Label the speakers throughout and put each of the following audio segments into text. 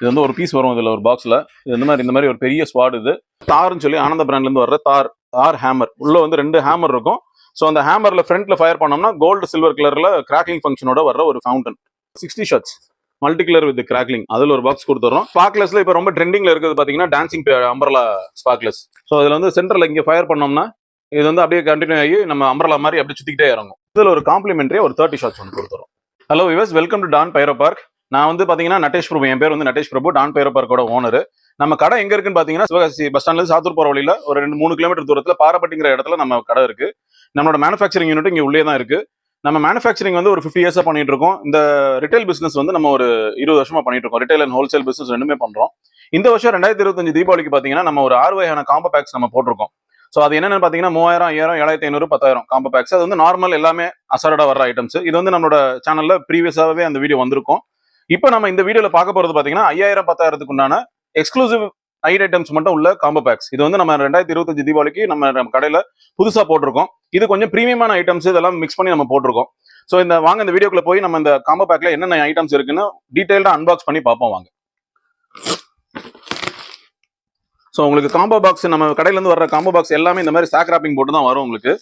Speaker 1: இது வந்து ஒரு பீஸ் வரும் இதில் ஒரு பாக்ஸில். இது இந்த மாதிரி ஒரு பெரிய ஸ்வாட். இது தார்னு சொல்லி ஆனந்த பிராண்ட்லேருந்து வர்ற தார் ஹேமர். உள்ள வந்து 2 ஹேமர் இருக்கும். ஸோ அந்த ஹேமரில் ஃப்ரண்ட்ல ஃபயர் பண்ணோம்னா கோல்டு சில்வர் கலரில் கிராக்லிங் ஃபங்க்ஷனோட வர்ற ஒரு fountain. 60 shots multi colour with crackling. அதில் ஒரு பாக்ஸ் கொடுத்துறோம். ஸ்பார்க்லெஸ்ல இப்போ ரொம்ப ட்ரெண்டிங்ல இருக்கிறது பார்த்தீங்கன்னா டான்சிங் அம்பர்லா ஸ்பார்க்லெஸ். ஸோ இதில் வந்து சென்டரில் இங்கே ஃபயர் பண்ணோம்னா இது வந்து அப்படியே கண்டினியூ ஆகி நம்ம அம்பர்லா மாதிரி அப்படியே சுற்றிக்கிட்டே இறங்கும். இதில் ஒரு காம்ப்ளிமெண்ட்ரியா ஒரு 30 ஷாட்ஸ் ஒன்று கொடுத்துறோம். Hello viewers, welcome to Don pyro park. நான் வந்து பார்த்தீங்கன்னா நட்டேஷ் பிரபு. என் பேர் வந்து நட்டேஷ் பிரபு, டான் பைரோ பார்க்கோட ஓனர். நம்ம கடை எங்க இருக்குன்னு பாத்தீங்கன்னா சிவகாசி பஸ் ஸ்டாண்ட்ல சாத்தூர் போற வழியில ஒரு 2-3 கிலோமீட்டர் தூரத்துல பாரப்பட்டிங்கிற இடத்துல நம்ம கடை இருக்கு. நம்மளோட மேனுஃபேக்சரிங் யூனிட் இங்க உள்ளே தான் இருக்கு. நம்ம மேனுஃபேக்சரிங் வந்து ஒரு 50 இயர்ஸா பண்ணிட்டு இருக்கோம். இந்த ரிட்டைல் பிசினஸ் வந்து நம்ம ஒரு 20 வருஷமா பண்ணிட்டு இருக்கோம். ரிட்டைல் அண்ட் ஹோல்சேல் பிசினஸ் ரெண்டுமே பண்றோம். இந்த வருஷம் 2025 தீபாவளிக்கு பாத்தீங்கன்னா நம்ம ஒரு 6 வகையான காம்போ பேக்ஸ் நம்ம போட்டிருக்கோம். ஸோ அது என்னன்னு பாத்தீங்கன்னா 3000, 5000, 7500, 10000 காம்போ பேக்ஸ். அது வந்து நார்மல் எல்லாமே அசாரடா வர ஐட்டம்ஸ். இது வந்து நம்மளோட சேனல்ல ப்ரீவியஸாவே அந்த வீடியோ வந்திருக்கும். இப்போ நம்ம இந்த வீடியோல பார்க்க போறது பாத்தீங்கன்னா 5000, 10000க்கு உண்டான எக்ஸ்க்ளூசிவ் ஐட்டம்ஸ் மட்டும் உள்ள காம்போ பேக்ஸ். இது வந்து நம்ம 2025 தீபாவளிக்கு நம்ம கடையில புதுசா போட்டிருக்கோம். இது கொஞ்சம் பிரீமியமான ஐட்டம்ஸ் இதெல்லாம் மிக்ஸ் பண்ணி நம்ம போட்டிருக்கோம். ஸோ இந்த வீடியோக்குள்ள போய் நம்ம இந்த காம்போ பேக்ல என்னென்ன ஐட்டம்ஸ் இருக்குன்னு டீடைல்டா அன்பாக்ஸ் பண்ணி பார்ப்போம் வாங்க. ஸோ உங்களுக்கு காம்போ பாக்ஸ் நம்ம கடையில இருந்து வர்ற காம்போ பாக்ஸ் எல்லாமே இந்த மாதிரி சாக் ராப்பிங் போட்டு தான் வரும் உங்களுக்கு.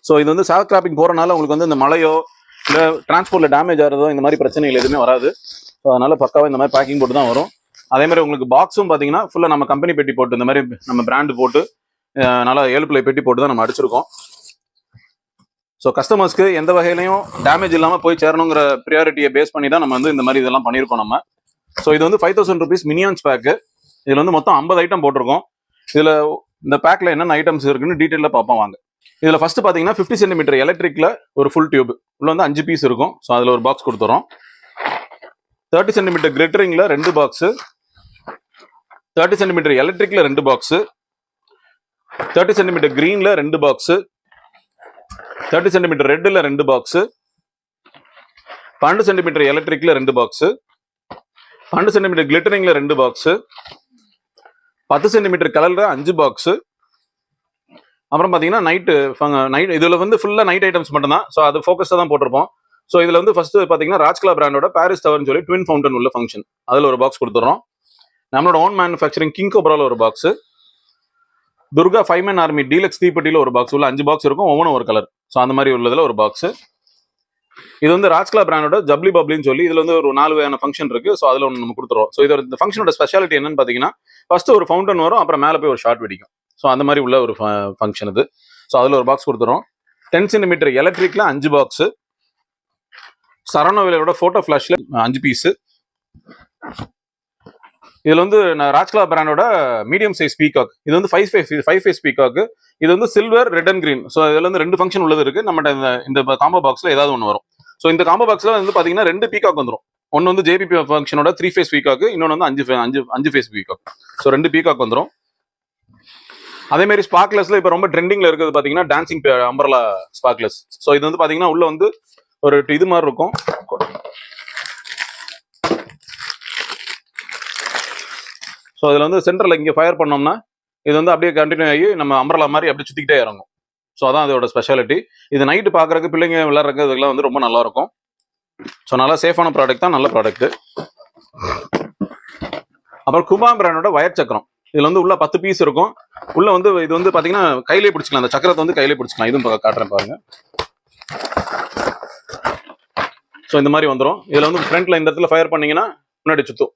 Speaker 1: ஸோ இது வந்து சாக் ராப்பிங் போறனால உங்களுக்கு வந்து இந்த மழையோ இல்லை டிரான்ஸ்போர்ட்ல டேமேஜ் ஆகிறதோ இந்த மாதிரி பிரச்சனைகள் எதுவுமே வராது. ஸோ அதனால பக்காவா இந்த மாதிரி பேக்கிங் போட்டு தான் வரும். அதே மாதிரி உங்களுக்கு பாக்ஸும் பார்த்தீங்கன்னா ஃபுல்லாக நம்ம கம்பெனி பெட்டி போட்டு இந்த மாதிரி நம்ம பிராண்டு போட்டு நல்லா 7 பிள்ளை பெட்டி போட்டு தான் நம்ம அடிச்சிருக்கோம். ஸோ கஸ்டமர்ஸ்க்கு எந்த வகையிலையும் டேமேஜ் இல்லாமல் போய் சேரணுங்கிற ப்ரியாரிட்டியை பேஸ் பண்ணி தான் நம்ம வந்து இந்த மாதிரி இதெல்லாம் பண்ணியிருக்கோம் நம்ம. ஸோ இது வந்து 5000 rupees மினியான்ஸ் பேக்கு. இதில் வந்து மொத்தம் 50 ஐட்டம் போட்டிருக்கோம். இதில் இந்த பேக்கில் என்னென்ன ஐட்டம்ஸ் இருக்குன்னு டீட்டெயிலாக பார்ப்போம் வாங்க. இதில் ஃபர்ஸ்ட் பார்த்தீங்கன்னா 50 சென்டிமீட்டர் எலக்ட்ரிக்ல ஒரு ஃபுல் டியூப் உள்ள வந்து 5 பீஸ் இருக்கும். ஸோ அதில் ஒரு பாக்ஸ் கொடுத்துறோம். 30 சென்டிமீட்டர் கிளிட்டரிங்ல 2 பாக்ஸ், 30 சென்டிமீட்டர் எலக்ட்ரிக்ல 2 பாக்ஸ், 30 சென்டிமீட்டர் கிரீன்ல 2 பாக்ஸ், 30 சென்டிமீட்டர் ரெட்ல 2 பாக்ஸ், 12 சென்டிமீட்டர் எலக்ட்ரிக்ல 2 பாக்ஸ், 12 சென்டிமீட்டர் கிளிட்டரிங்ல 2 பாக்ஸ், 10 சென்டிமீட்டர் கலர்ல 5 பாக்ஸ். அப்புறம் பாத்தீங்கன்னா நைட் இதுல வந்து ஃபுல்லா நைட் ஐட்டம்ஸ் மட்டும் தான். ஸோ அது ஃபோக்கஸ்டா தான் போட்டிருப்போம். ஸோ இதுல வந்து ஃபர்ஸ்ட் பாத்தீங்கன்னா ராஜ்கலா பிராண்டோட பாரிஸ் டவர்னு சொல்லி ட்வின் ஃபவுண்டன் உள்ள ஃபங்க்ஷன் அதுல ஒரு பாக்ஸ் கொடுத்துறோம். நம்மளோட ஓன் மேனுஃபேக்சரிங் கிங் கோப்ரால ஒரு box, Durga 5-man army deluxe தீப்பெட்டியில ஒரு பாக்ஸ் உள்ள 5 பாக்ஸ் இருக்கும், ஒவ்வொன்றும் ஒரு கலர். ஸோ அந்த மாதிரி உள்ளதுல ஒரு பாக்ஸ். இது வந்து ராஜ்கலா பிராண்டோட ஜப்ளி பப்ளின்னு சொல்லி இதுல வந்து ஒரு 4 வகையான ஃபங்க்ஷன் இருக்கு. ஸோ அதுல ஒன்று நம்ம கொடுத்துருவோம். ஸோ இதோட இந்த ஃபங்க்ஷனோட ஸ்பெஷாலிட்டி என்னன்னு பாத்தீங்கன்னா ஃபர்ஸ்ட் ஒரு ஃபவுண்டன் வரும், அப்புறம் மேல போய் ஒரு ஷார்ட் வெடிக்கும். ஸோ அந்த மாதிரி உள்ள ஒரு ஃபங்க்ஷன் இது. ஸோ அதில் ஒரு பாக்ஸ் கொடுத்துறோம். 10 சென்டிமீட்டர் எலக்ட்ரிக்ல 5 பாக்ஸ், சரவணவிலையோட போட்டோ ஃபிளாஷ்ல 5 பீஸ். இதுல வந்து ராஜ்கலா பிராண்டோட மீடியம் சைஸ் பீகாக். இது வந்து 5 ஃபேஸ் பீகாக். இது வந்து silver, red and green. So இதுல வந்து 2 ஃபங்க்ஷன் உள்ளது இருக்கு. நம்ம இந்த காம்போ பாக்ஸ்ல ஏதாவது ஒன்று வரும். ஸோ இந்த காம்போ பாக்ஸ்ல வந்து பாத்தீங்கன்னா 2 பீகாக் வந்துடும். ஒன்னு வந்து ஜேபிபி ஃபங்க்ஷனோட 3 ஃபேஸ் பீகாக், இன்னொன்று வந்து 5 ஃபேஸ் பீகாக். ஸோ 2 பீகாக் வந்துடும். அதே மாதிரி ஸ்பார்க்லெஸ்ல இப்ப ரொம்ப ட்ரெண்டிங்ல இருக்கிறது பாத்தீங்கன்னா டான்சிங் அம்பர்லா ஸ்பார்க்லெஸ். ஸோ இது வந்து பாத்தீங்கன்னா உள்ள வந்து ஒரு இது மாதிரி இருக்கும். ஸோ இதுல வந்து சென்டர்ல இங்க ஃபயர் பண்ணோம்னா இது வந்து அப்படியே கண்டினியூ ஆகி நம்ம அம்பர்லா மாதிரி அப்படியே சுத்திக்கிட்டே இறங்கும். ஸோ அதான் அதோட ஸ்பெஷாலிட்டி. இது நைட்டு பாக்குறதுக்கு பிள்ளைங்க விளையாடுறதுக்கு இதெல்லாம் வந்து ரொம்ப நல்லா இருக்கும். ஸோ நல்லா சேஃபான ப்ராடக்ட் தான், நல்ல ப்ராடக்ட். அப்புறம் குபா பிராண்டோட வயர் சக்கரம். இதுல வந்து உள்ள 10 பீஸ் இருக்கும். உள்ள வந்து இது வந்து பாத்தீங்கன்னா கையிலே பிடிச்சிக்கலாம். அந்த சக்கரத்தை வந்து கையிலே பிடிச்சிக்கலாம். இதுவும் காட்டுறேன் பாருங்க. ஸோ இந்த மாதிரி வந்துடும். இதுல வந்து ஃப்ரண்ட்ல இந்த இடத்துல ஃபயர் பண்ணீங்கன்னா முன்னாடி சுத்தும்.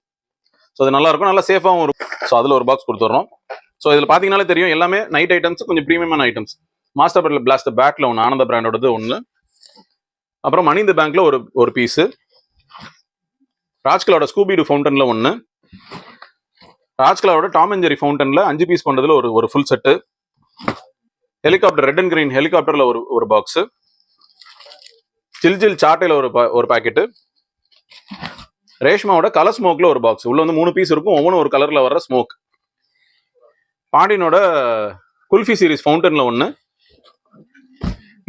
Speaker 1: ஸோ அது நல்லா இருக்கும், நல்லா சேஃபாகவும் இருக்கும். ஸோ அதுல ஒரு பாக்ஸ் கொடுத்துட்றோம். ஸோ இதுல பாத்தீங்கன்னாலே தெரியும் எல்லாமே நைட் ஐட்டம்ஸ், கொஞ்சம் பிரீமியமான ஐட்டம்ஸ். மாஸ்டர் பெட்ல பிளாஸ்ட் பேக்ல ஒன்று, ஆனந்த பிராண்டோடது ஒன்று, அப்புறம் மணி இந்த பேங்க்ல ஒரு பீஸ், ராஜ்கலாவோட ஸ்கூபி ஃபவுண்டன்ல ஒன்று, ராஜ்கலாவோட டாம் அண்ட் ஜெரி ஃபவுண்டன்ல 5 பீஸ் கொண்டதுல ஒரு full set, helicopter red and green ஹெலிகாப்டர்ல ஒரு பாக்ஸ், ஜில் சாட்டையில ஒரு பாக்கெட்டு, ரேஷ்மாவோட கலர் ஸ்மோக்ல ஒரு பாக்ஸ். உள்ள வந்து 3 பீஸ் இருக்கும், ஒவ்வொன்றும் ஒரு கலர்ல வர்ற ஸ்மோக். பாண்டியனோட குல்ஃபி சீரிஸ் ஃபவுண்டன்ல ஒன்று.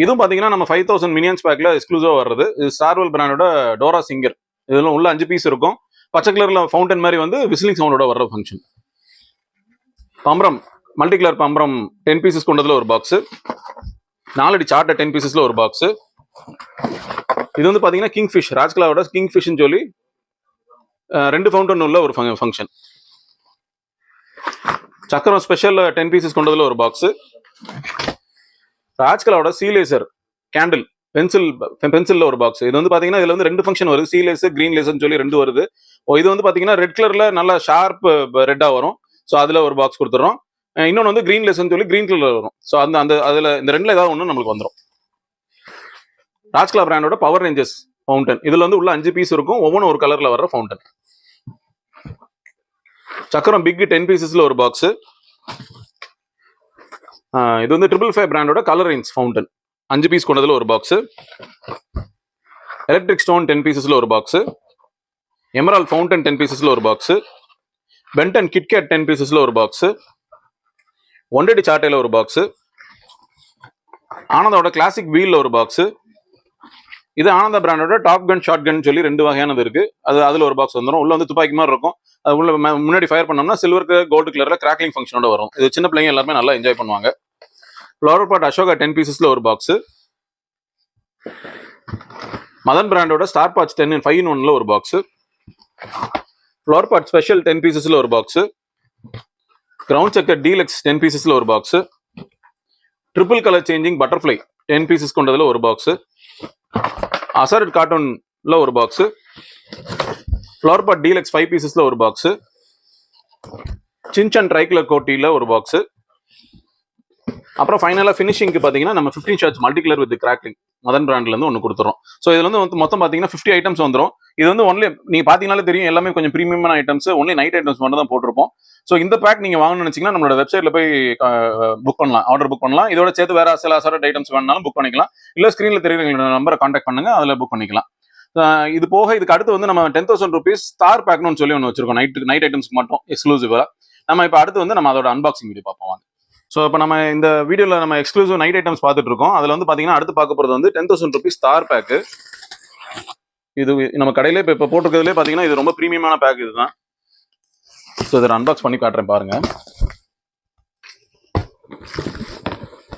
Speaker 1: இதுவும் பாத்தீங்கன்னா நம்ம 5000 மினியன்ஸ் பேக்ல எக்ஸ்க்ளூசிவா வர்றது. இது ஸ்டார்வெல் பிராண்டோட டோரா சிங்கர். இதெல்லாம் உள்ள 5 பீஸ் இருக்கும். பச்சை கலர்ல ஃபவுண்டன் மாதிரி வந்து விசிலிங் சவுண்டோட வர்ற ஃபங்க்ஷன். பம்பரம் மல்டி கலர் பம்பரம் 10 பீசஸ் கொண்டதுல ஒரு பாக்ஸ், 4 அடி சார்ட்டை 10 பீசஸ்ல ஒரு பாக்ஸ். இது வந்து பாத்தீங்கன்னா கிங் ஃபிஷ், ராஜ்கலாவோட கிங் ஃபிஷ்னு சொல்லி 2 ஃபவுண்டன் உள்ள ஒரு ஃபங்க்ஷன். சக்கரம் ஸ்பெஷல் 10 பீசஸ் கொண்டதுல ஒரு பாக்ஸ். ராஜ்கலாவோட சீலேசர் கேண்டில் பென்சில்ல ஒரு பாக்ஸ். இது வந்து பாத்தீங்கன்னா இதுல வந்து 2 ஃபங்க்ஷன் வருது, சி லேசர் கிரீன் லேசர்னு சொல்லி 2 வருது. இது வந்து பாத்தீங்கன்னா ரெட் கலர்ல நல்லா ஷார்ப் ரெட்டா வரும். ஸோ அதுல ஒரு பாக்ஸ் கொடுத்துறோம். இன்னொன்று வந்து கிரீன் லேசர்னு சொல்லி கிரீன் கலர் வரும். ஸோ அந்த அதுல இந்த 2ல ஏதாவது ஒன்று நம்மளுக்கு வந்துடும். ராஜ்கலா பிராண்டோட பவர் ரேஞ்சஸ் ஃபவுண்டன். இதுல வந்து உள்ள 5 பீஸ் இருக்கும், ஒவ்வொன்றும் ஒரு கலர்ல வர்ற ஃபவுண்டன். சக்கரம் பிக் 10 பீசஸ்ல ஒரு பாக்ஸ். இது வந்து 555 பிராண்டோட கலர் ரேஞ்ச் ஃபவுண்டன் 5 பீஸ் கொண்டதுல ஒரு பாக்ஸ். எலக்ட்ரிக் ஸ்டோன் 10 பீசஸ்ல ஒரு பாக்ஸ். எமரால்ட் ஃபவுண்டன் 10 பீசஸ்ல ஒரு பாக்ஸ். பென்டன் கிட்கேட் 10 பீசஸ்ல ஒரு பாக்ஸ். ஒண்டடி சாட்டையில ஒரு பாக்ஸ். ஆனந்தோட கிளாசிக் வீல்ல ஒரு பாக்ஸ். இது ஆனந்தா பிராண்டோட டாப் கன் ஷார்ட் கன் சொல்லி 2 வகையானது இருக்கு. அதுல ஒரு பாக்ஸ் வந்துடும். உள்ள வந்து துப்பாக்கி மாதிரி இருக்கும். அது உள்ள முன்னாடி ஃபயர் பண்ணோம்னா சில்வர் கோல்டு கலர்ல கிராக்லிங் ஃபங்க்ஷனோட வரும். இது சின்ன பிள்ளைங்க எல்லாருமே நல்லா என்ஜாய் பண்ணுவாங்க. ஃப்ளவர் பாட் அசோகா 10 பீசஸ்ல ஒரு பாக்ஸ். மதன் பிராண்டோட ஸ்டார் பாட்ச் 10 5 in 1ல ஒரு பாக்ஸ். ஃப்ளவர் பாட் ஸ்பெஷல் 10 பீசஸ்ல ஒரு பாக்ஸ். கிரவுண்ட் செக்கர் டீலக்ஸ் 10 பீசஸ்ல ஒரு box. Triple colour changing butterfly 10 pieces கொண்டதுல ஒரு பாக்ஸ். அசாரட் கார்ட்டூன்ல ஒரு பாக்ஸ். ஃப்ளவர் பாட் டீலக்ஸ் 5 பீசஸ்ல ஒரு பாக்ஸ். சின்சன் ட்ரைகலர் கோட்டில ஒரு பாக்ஸ். அப்புறம் ஃபைனலா ஃபினிஷிங்க்கு பாத்தீங்கன்னா நம்ம 15 shots multi colour with crackling Madhan பிராண்ட்ல இருந்து ஒன்று கொடுத்துறோம். ஸோ இதுல வந்து மொத்தம் பாத்தீங்கன்னா 50 ஐட்டம்ஸ் வந்துடும். இது வந்து ஒன்லி நீங்க பாத்தீங்கன்னாலே தெரியும், எல்லாமே கொஞ்சம் பிரீமியமான ஐட்டம்ஸ், ஒன்லி நைட் ஐட்டம்ஸ் மட்டும் தான் போட்டிருப்போம். ஸோ இந்த பேக் நீங்க வாங்கணும்னு நினைச்சீங்கன்னா நம்மளோட வெப்சைட்ல போய் புக் பண்ணலாம், ஆர்டர் புக் பண்ணலாம். இதோட சேர்த்து வேற சில அசார்ட் ஐட்டம்ஸ் வேணாலும் புக் பண்ணிக்கலாம். இல்ல ஸ்கிரீன்ல தெரியுற நம்பரை கான்டாக்ட் பண்ணுங்க, அதுல புக் பண்ணிக்கலாம். இது போக இதுக்கு அடுத்து வந்து நம்ம 10,000 rupees ஸ்டார் பேக்னு சொல்லி ஒன்று வச்சிருக்கோம், நைட் ஐட்டம்ஸ்க்கு மட்டும் எக்ஸ்க்ளூசிவா. நம்ம இப்போ அடுத்து வந்து நம்ம அதோட அன்பாக்சிங் வீடியோ பார்ப்போம். ஸோ இப்போ நம்ம இந்த வீடியோவில் நம்ம எக்ஸ்க்ளூசிவ் நைட் ஐட்டம்ஸ் பார்த்துட்டு இருக்கோம். அதில் வந்து பார்த்தீங்கன்னா அடுத்து பார்க்க போகிறது வந்து 10,000 rupees ஸ்டார் பேக்கு. இது நம்ம கடையிலே இப்போ போட்டிருக்கிறதுலே பார்த்தீங்கன்னா இது ரொம்ப ப்ரீமியமான பேக் இதுதான். ஸோ இதை அன்பாக்ஸ் பண்ணி காட்டுறேன் பாருங்க.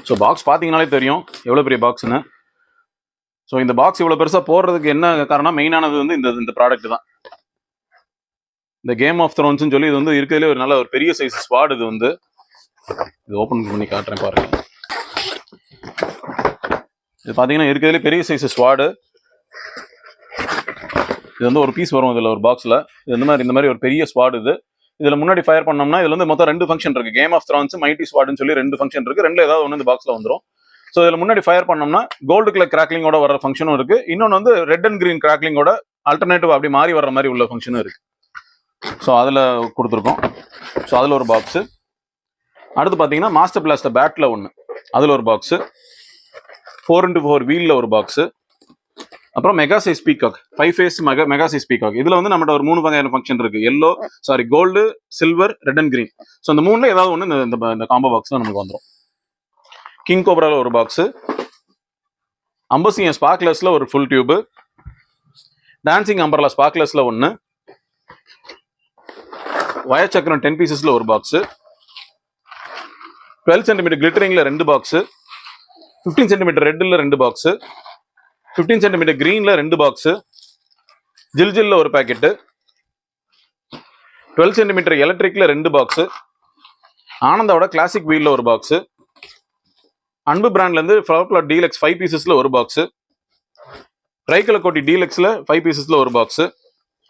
Speaker 1: ஸோ பாக்ஸ் பார்த்தீங்கன்னாலே தெரியும் எவ்வளோ பெரிய பாக்ஸ்ன்னு. ஸோ இந்த பாக்ஸ் இவ்வளோ பெருசாக போடுறதுக்கு என்ன காரணம், மெயினானது வந்து இந்த ப்ராடக்ட் தான். இந்த கேம் ஆஃப் த்ரோன்ஸ்னு சொல்லி இது வந்து இருக்கிறதுலே ஒரு நல்ல ஒரு பெரிய சைஸ் ஸ்வாட். இது வந்து இது ஓப்பன் பண்ணி காட்டுறேன் பாருங்க. இது பார்த்தீங்கன்னா இருக்கிறதுலே பெரிய சைஸ் ஸ்வாடு. இது வந்து ஒரு பீஸ் வரும் இதில் ஒரு பாக்ஸில். இது இந்த மாதிரி ஒரு பெரிய ஸ்வாட். இதில் முன்னாடி ஃபயர் பண்ணோம்னா இதில் வந்து மொத்தம் 2 ஃபங்க்ஷன் இருக்கு. கேம் ஆஃப் த்ரான்ஸ் மைட்டி ஸ்வாட்னு சொல்லி 2 ஃபங்க்ஷன் இருக்கு. 2ல ஏதாவது ஒன்று இந்த பாக்ஸில் வந்துடும். ஸோ இதில் முன்னாடி ஃபயர் பண்ணோம்னா கோல்டு கலர் கிராக்லிங்கோட வர ஃபங்க்ஷனும் இருக்கு. இன்னொன்று வந்து ரெட் அண்ட் கிரீன் கிராக்லிங்கோட ஆல்டர்னேட்டிவ் அப்படி மாறி வர மாதிரி உள்ள ஃபங்க்ஷனும் இருக்கு. ஸோ அதில் கொடுத்துருக்கோம். ஸோ அதில் ஒரு பாக்ஸு. அடுத்து பார்த்தீங்கன்னா மாஸ்டர் பிளாஸ்டர் பேட்டில் ஒன்று, அதில் ஒரு பாக்ஸு. 4x4 வீலில் ஒரு பாக்ஸு. அப்புறம் mega size peacock 5 face mega size peacock. இதில் வந்து நம்மகிட்ட ஒரு 3 வகையான ஃபங்க்ஷன் இருக்கு. Gold, silver, red and green. So இந்த 3ல ஏதாவது ஒன்று இந்த காம்போ பாக்ஸில் நமக்கு வந்துடும். கிங் கோப்ரால ஒரு பாக்ஸு. அம்பசியன் ஸ்பார்க்லர்ஸ்ல ஒரு ஃபுல் டியூபு. டான்சிங் அம்பர்லா ஸ்பார்க்லர்ஸ்ல ஒன்று. வயர் சக்கரம் 10 பீசஸ்ல ஒரு பாக்ஸு. 12 cm கிளிட்டரிங்ல 2 பாக்ஸு. 15 cm ரெட்ல 2 பாக்ஸு. 15 cm கிரீன்ல 2 பாக்ஸு. ஜில்ஜில்ல ஒரு பாக்கெட்டு. 12 cm எலக்ட்ரிக்ல 2 பாக்ஸு. ஆனந்தாவோட கிளாசிக் வீல்ல ஒரு பாக்ஸு. அன்பு பிராண்ட்ல இருந்து ஃப்ளவர் பிளாட் டீலக்ஸ் 5 பீசஸ்ல ஒரு பாக்ஸு. ட்ரைகலர் கோட்டி டீலக்ஸ்ல 5 பீசஸ்ல ஒரு பாக்ஸு.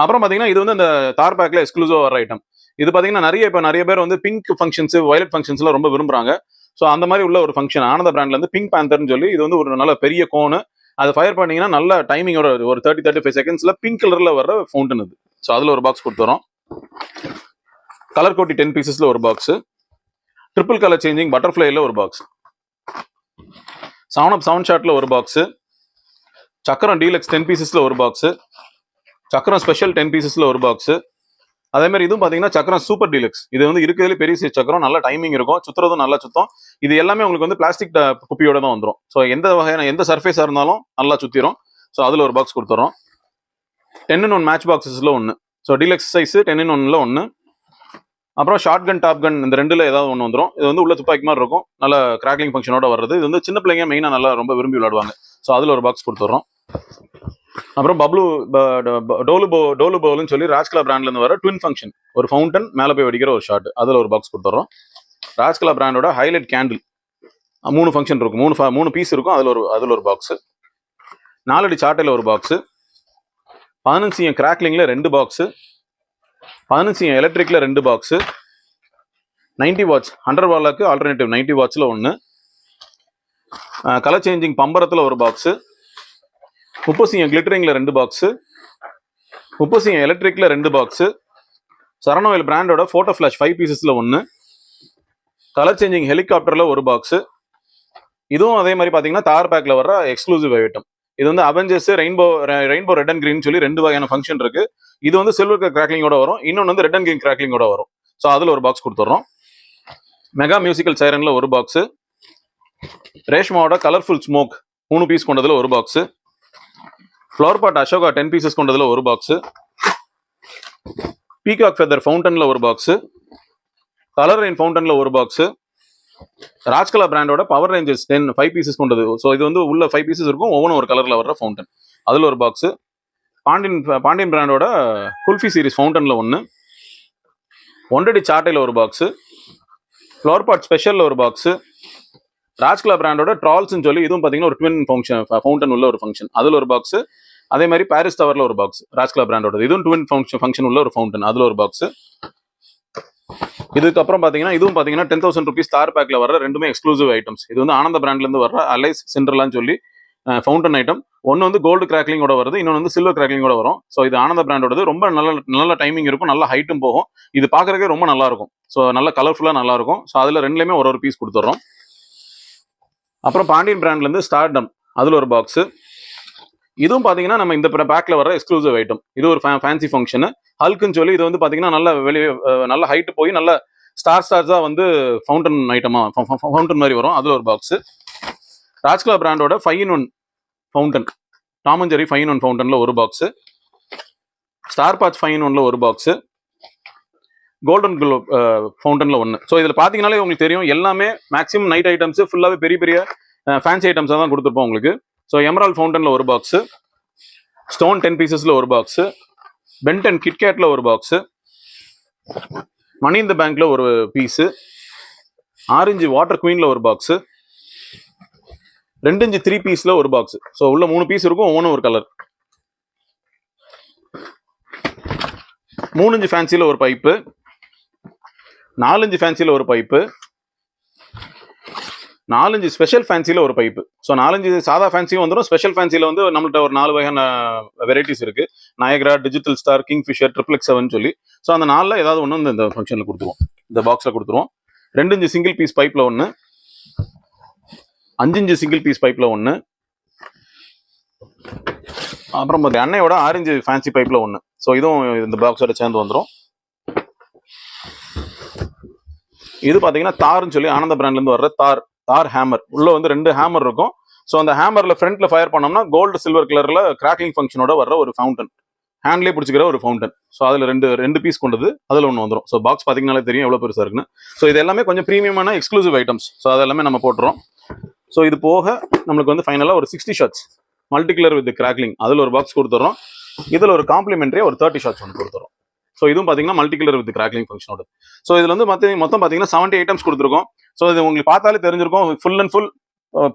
Speaker 1: அப்புறம் பாத்தீங்கன்னா இது வந்து இந்த தார் பேக்ல எக்ஸ்க்ளூசிவா வர ஐட்டம். இது பாத்தீங்கன்னா நிறைய பேர் வந்து பிங்க் ஃபங்க்ஷன்ஸ், வயலட் ஃபங்க்ஷன்ஸ்லாம் ரொம்ப விரும்புறாங்க. ஸோ அந்த மாதிரி உள்ள ஒரு ஃபங்க்ஷன் ஆனந்த பிராண்ட்ல இருந்து பிங்க் பேந்தர்னு சொல்லி இது வந்து ஒரு நல்ல பெரிய கோனு. அதை ஃபயர் பண்ணீங்கன்னா நல்ல டைமிங்கோட ஒரு 30-35 செகண்ட்ஸ்ல பிங்க் கலர்ல வர ஃபவுண்டன் இது. ஸோ அதுல ஒரு பாக்ஸ் கொடுத்துறோம். கலர் கோட்டி 10 பீசஸ்ல ஒரு பாக்ஸ். ட்ரிபிள் கலர் சேஞ்சிங் பட்டர்ஃப்ளைல ஒரு பாக்ஸ். சவுண்ட் ஷாட்ல ஒரு பாக்ஸ். சக்கரம் டீலக்ஸ் 10 பீசஸ்ல ஒரு பாக்ஸ். சக்கரம் ஸ்பெஷல் 10 பீசஸ்ல ஒரு பாக்ஸ். அதே மாதிரி இதுவும் பாத்தீங்கன்னா சக்கரம் சூப்பர் டீலக்ஸ். இது வந்து இருக்கிறதுல பெரிய சைஸ் சக்கரம், நல்ல டைமிங் இருக்கும், சுத்துறதும் நல்லா சுத்தம். இது எல்லாமே உங்களுக்கு வந்து பிளாஸ்டிக் குப்பியோட தான் வந்துடும். ஸோ எந்த வகையான எந்த சர்ஃபேஸா இருந்தாலும் நல்லா சுத்திரும். ஸோ அதுல ஒரு பாக்ஸ் கொடுத்துறோம். 10-in-1 மேட்ச் பாக்ஸஸ்ல ஒன்று. ஸோ டீலக்ஸ் சைஸ் 10-in-1ல ஒன்று. அப்புறம் ஷார்ட் கன், டாப் கன், இந்த 2ல ஏதாவது ஒன்று வந்துடும். இது வந்து உள்ள துப்பாக்கி மாதிரி இருக்கும், நல்ல கிராக்லிங் ஃபங்க்ஷனோட வர்றது. இது வந்து சின்ன பிள்ளைங்க மெயினா நல்லா ரொம்ப விரும்பி விளையாடுவாங்க. ஸோ அதுல ஒரு பாக்ஸ் கொடுத்துறோம். அப்புறம் பப்ளூ டோலு பவுல்னு சொல்லி ராஜ்கலா பிராண்ட்ல இருந்து வர ட்வின் ஃபங்க்ஷன் ஒரு ஃபவுண்டன் மேலே போய் வெடிக்கிற ஒரு ஷாட், அதில் ஒரு பாக்ஸ் கொடுத்துட்றோம். ராஜ்கலா பிராண்டோட ஹைலைட் கேண்டில் 3 ஃபங்க்ஷன் இருக்கும், 3 பீஸ் இருக்கும், அதில் ஒரு பாக்ஸ். 4 அடி சாட்டையில் ஒரு பாக்ஸ். 15 cm கிராக்லிங்ல 2 பாக்ஸ். 15 cm எலக்ட்ரிக்ல 2 பாக்ஸ். 90 வாட்ஸ் 100 வாட்க்கு ஆல்டர்னேட்டிவ் 90 வாட்ஸ்ல 1. கலர் சேஞ்சிங் பம்பரத்தில் ஒரு பாக்ஸ். 30 cm கிளிட்டரிங்ல 2 பாக்ஸ். 30 cm எலக்ட்ரிக்ல 2 பாக்ஸ். சரணோயில் பிராண்டோட போட்டோ ஃபிளாஷ் 5 பீசஸ்ல 1. கலர் சேஞ்சிங் ஹெலிகாப்டர்ல ஒரு பாக்ஸ். இதுவும் அதே மாதிரி பாத்தீங்கன்னா தார் பேக்ல வர எக்ஸ்க்ளூசிவ் ஐட்டம். இது வந்து Avengers rainbow red and green சொல்லி 2 வகையான ஃபங்க்ஷன் இருக்கு. இது வந்து சில்வர் கிராக்லிங்கோட வரும், இன்னொன்று வந்து ரெட் அண்ட் கிரீன் கிராக்லிங்கோட வரும். ஸோ அதில் ஒரு பாக்ஸ் கொடுத்துட்றோம். மெகா மியூசிக்கல் சைரன்ல ஒரு பாக்ஸ். ரேஷ்மாவோட கலர்ஃபுல் ஸ்மோக் 3 பீஸ் கொண்டதுல ஒரு box. Flower pot Ashoka 10 pieces கொண்டதுல ஒரு பாக்ஸ். பீகாக் ஃபெதர் ஃபவுண்டன்ல ஒரு பாக்ஸ். கலர் ரெயின் ஃபவுண்டன்ல ஒரு பாக்ஸ். ராஜ்கலா பிராண்டோட பவர் ரேஞ்சர்ஸ் 5 பீசஸ் கொண்டது. ஸோ இது வந்து உள்ள 5 பீசஸ் இருக்கும், ஒவ்வொன்றும் ஒரு கலர்ல வர்ற ஃபவுண்டன், அதுல ஒரு பாக்ஸ். பாண்டியன் பிராண்டோட குல்ஃபி சீரிஸ் ஃபவுண்டன்ல 1. 1 அடி சாட்டையில் ஒரு பாக்ஸ். ஃப்ளவர் பாட் ஸ்பெஷல்ல ஒரு பாக்ஸ். ராஜ்கலா பிராண்டோட ட்ரால்ஸ்ன்னு சொல்லி இதுவும் பார்த்தீங்கன்னா ஒரு ட்வின் ஃபவுண்டன் உள்ள ஒரு ஃபங்க்ஷன், அதில் ஒரு பாக்ஸ். அதே மாதிரி பாரிஸ் டவர்ல ஒரு பாக்ஸ் ராஜ்கலா பிராண்டோட, இதுவும் ட்வின் ஃபங்க்ஷன் உள்ள ஒரு ஃபவுண்டன், அதில் ஒரு பாக்ஸ். இதுக்கப்புறம் பார்த்தீங்கன்னா இதுவும் பார்த்தீங்கன்னா 10,000 rupees தார் பேக்ல வர ரெண்டுமே எக்ஸ்க்ளூசிவ் ஐட்டம்ஸ். இது வந்து ஆனந்த பிராண்ட்ல இருந்து வர அலைஸ் சிண்டர்லான்னு சொல்லி ஃபவுண்டன் ஐட்டம். ஒன்று வந்து கோல்டு கிராக்லிங்கோட வருது, இன்னொன்று வந்து சில்வர் கிராக்லிங்கோட வரும். ஸோ இது ஆனந்த பிராண்டோடது, ரொம்ப நல்ல டைமிங் இருக்கும், நல்ல ஹைட்டும் போகும். இது பார்க்கறதுக்கே ரொம்ப நல்லா இருக்கும். ஸோ நல்ல கலர்ஃபுல்லாக நல்லா இருக்கும். ஸோ அதில் ரெண்டுலேயுமே ஒரு பீஸ் கொடுத்துட்றோம். அப்புறம் பாண்டியன் பிராண்ட்ல இருந்து ஸ்டார்டம், அதில் ஒரு பாக்ஸ். இதுவும் பார்த்தீங்கன்னா நம்ம இந்த பேக்ல வர எக்ஸ்க்ளூசிவ் ஐட்டம். இது ஒரு ஃபேன்சி ஃபங்க்ஷன் ஹல்க்குன்னு சொல்லி, இது வந்து பார்த்தீங்கன்னா நல்ல ஹைட் போய் நல்ல ஸ்டார்ஸா வந்து ஃபவுண்டன் ஐட்டமா ஃபவுண்டன் மாதிரி வரும், அதில் ஒரு பாக்ஸ். ராஜ்கலா பிராண்டோட 5-in-1 fountain, Tom and Jerry 5-in-1 ஃபவுண்டன்ல ஒரு பாக்ஸ். ஸ்டார் பாட்ச் 5-in-1ல ஒரு பாக்ஸ். கோல்டன் குளோப் ஃபவுண்டன்ல 1. ஸோ இதில் பார்த்தீங்கன்னாலே உங்களுக்கு தெரியும், எல்லாமே மேக்ஸிமம் நைட் ஐட்டம்ஸ் ஃபுல்லாகவே பெரிய ஃபேன்சி ஐட்டம்ஸாக தான் கொடுத்துருப்போம் உங்களுக்கு. ஸோ எமரால்ட் ஃபவுண்டன்ல ஒரு பாக்ஸ். ஸ்டோன் 10 பீசஸ்ல ஒரு பாக்ஸ். பென்டன் கிட்கேட்ல ஒரு பாக்ஸ். மணி இந்த பேங்க்ல ஒரு பீஸ். ஆரஞ்சு வாட்டர் குவீன்ல ஒரு பாக்ஸ். 2 inch 3 பீஸ்ல ஒரு பாக்ஸ். ஸோ உள்ள 3 பீஸ் இருக்கும், ஒவ்வொன்றும் ஒரு கலர். 3 inch ஃபேன்சில ஒரு பைப்பு. 4 inch ஃபேன்சில ஒரு பைப்பு. 4 inch ஸ்பெஷல் ஃபேன்சில ஒரு பைப்பு. ஸோ 4 inch சாதா ஃபேன்சியும் வந்துடும், ஸ்பெஷல் ஃபேன்சில வந்து நம்மள்ட்ட ஒரு 4 வகையான வெரைட்டிஸ் இருக்கு. Niagara, digital star, Kingfisher, XXX சொல்லி. ஸோ அந்த 4ல் ஏதாவது ஒன்று இந்த ஃபங்க்ஷன்ல கொடுத்துருவோம், இந்த பாக்ஸ்ல கொடுத்துருவோம். 2 inch சிங்கிள் பீஸ் பைப்ல 1. 5 inch சிங்கிள் பீஸ் பைப்ல 1. அப்புறம் அன்னையோட ஆரஞ்சு ஃபேன்சி பைப்ல 1. ஸோ இதுவும் இந்த பாக்ஸோட சேர்ந்து வந்துடும். இது பாத்தீங்கன்னா தார்ன்னு சொல்லி ஆனந்த பிராண்ட்ல இருந்து வர்ற தார் ஹேமர். உள்ள வந்து 2 ஹேமர் இருக்கும். ஸோ அந்த ஹேமர்ல ஃப்ரண்ட்ல ஃபயர் பண்ணோம்னா கோல்டு சில்வர் கலர்ல கிராக்லிங் ஃபங்க்ஷனோட வர்ற ஒரு ஃபவுண்டன், ஹேண்ட்லேயே பிடிச்சிக்கிற ஒரு ஃபவுண்டன். ஸோ அதில் ரெண்டு பீஸ் கொண்டது, அதில் ஒன்று வந்துடும். ஸோ பாக்ஸ் பார்த்தீங்கன்னாலே தெரியும் எவ்வளோ பெருசாக இருக்குன்னு. ஸோ இது எல்லாமே கொஞ்சம் ப்ரீமியமான எக்ஸ்க்ளூசிவ் ஐட்டம்ஸ். ஸோ அதெல்லாமே நம்ம போட்டுறோம். ஸோ இது போக நம்மளுக்கு வந்து ஃபைனலாக ஒரு 60 shots multi colour with crackling, அதில் ஒரு பாக்ஸ் கொடுத்துறோம். இதில் ஒரு காம்ப்ளிமெண்ட்ரியா ஒரு 30 ஷாட்ஸ் ஒன்று கொடுத்துறோம். ஸோ இதுவும் பார்த்தீங்கன்னா மல்டி கலர் வித் கிராக்லிங் ஃபங்க்ஷனோட. ஸோ இதில் வந்து மொத்தம் பார்த்தீங்கன்னா 70 ஐட்டம்ஸ் கொடுத்துருக்கோம். ஸோ இது உங்களுக்கு பார்த்தாலே தெரிஞ்சிருக்கும், ஃபுல் அண்ட் ஃபுல்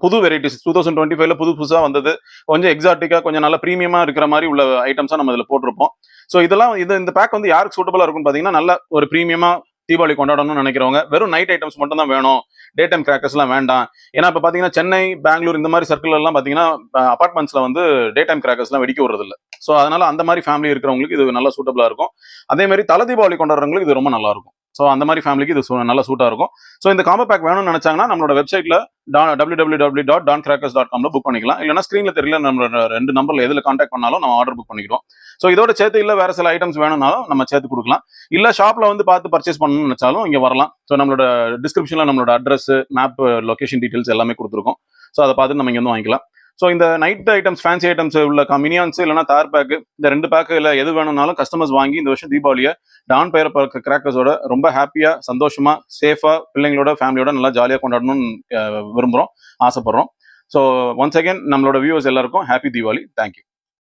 Speaker 1: புது வெரைட்டிஸ் 2025ல புதுசா வந்தது. கொஞ்சம் எக்ஸாட்டிக்கா, கொஞ்சம் நல்ல ப்ரீமியமா இருக்கிற மாதிரி உள்ள ஐட்டம்ஸா நம்ம இதுல போட்டிருப்போம். ஸோ இதெல்லாம் இந்த பேக் வந்து யாருக்கு சூட்டபிளா இருக்கும்னு பாத்தீங்கன்னா, நல்ல ஒரு ப்ரீமியமா தீபாவளி கொண்டாடணும்னு நினைக்கிறவங்க, வெறும் நைட் ஐட்டம்ஸ் மட்டும் தான் வேணும், டே டைம் கிராக்கர்ஸ்லாம் வேண்டாம். ஏன்னா இப்போ பார்த்தீங்கன்னா சென்னை, பெங்களூர் இந்த மாதிரி சர்க்கிள் எல்லாம் பார்த்தீங்கன்னா அபார்ட்மெண்ட்ஸ்ல வந்து டே டைம் கிராக்கர்ஸ்லாம் வெடிக்க விடுறது இல்லை. ஸோ அதனால அந்த மாதிரி ஃபேமிலி இருக்கிறவங்களுக்கு இது நல்லா சூட்டபிளா இருக்கும். அதே மாதிரி தலை தீபாவளி கொண்டாடுறவங்களுக்கு இது ரொம்ப நல்லா இருக்கும். ஸோ அந்த மாதிரி ஃபேமிலிக்கு இது நல்லா சூட்டா இருக்கும். ஸோ இந்த காம்போ பேக் வேணும்னு நினைச்சாங்கன்னா நம்மளோட வெப்சைட்ல www.dancrackers.com புக் பண்ணிக்கலாம். இல்லைன்னா ஸ்கிரீன்ல தெரியல நம்மளோட 2 நம்பர்ல எதுல கான்டாக்ட் பண்ணாலும் நம்ம ஆர்டர் புக் பண்ணிக்கிறோம். ஸோ இதோட சேர்த்து இல்ல வேற சில ஐட்டம்ஸ் வேணும்னாலும் நம்ம சேர்த்து கொடுக்கலாம். இல்ல ஷாப்ல வந்து பார்த்து பர்ச்சேஸ் பண்ணணும்னு நினைச்சாலும் இங்க வரலாம். ஸோ நம்மளோட டிஸ்கிரிப்ஷன்ல நம்மளோட அட்ரஸ், மேப், லொகேஷன் டீடைல்ஸ் எல்லாமே கொடுத்துருக்கோம். ஸோ அதை பார்த்து நம்ம இங்க வந்து வாங்கிக்கலாம். ஸோ இந்த நைட் ஐட்டம்ஸ், ஃபேன்சி ஐட்டம்ஸ் உள்ள மினியான்ஸ் இல்லைன்னா தார் பேக்கு, இந்த 2 பேக்கில் எது வேணும்னாலும் கஸ்டமர்ஸ் வாங்கி இந்த வருஷம் தீபாவளியை டான் பெயர் கிராக்கர்ஸோட ரொம்ப ஹாப்பியா, சந்தோஷமா, சேஃபா பிள்ளைங்களோட ஃபேமிலியோட நல்லா ஜாலியாக கொண்டாடணும்னு விரும்புகிறோம், ஆசைப்படுறோம். ஸோ ஒன்ஸ் அகேன் நம்மளோட வியூவர்ஸ் எல்லாருக்கும் ஹாப்பி தீபாவளி. தேங்க்யூ.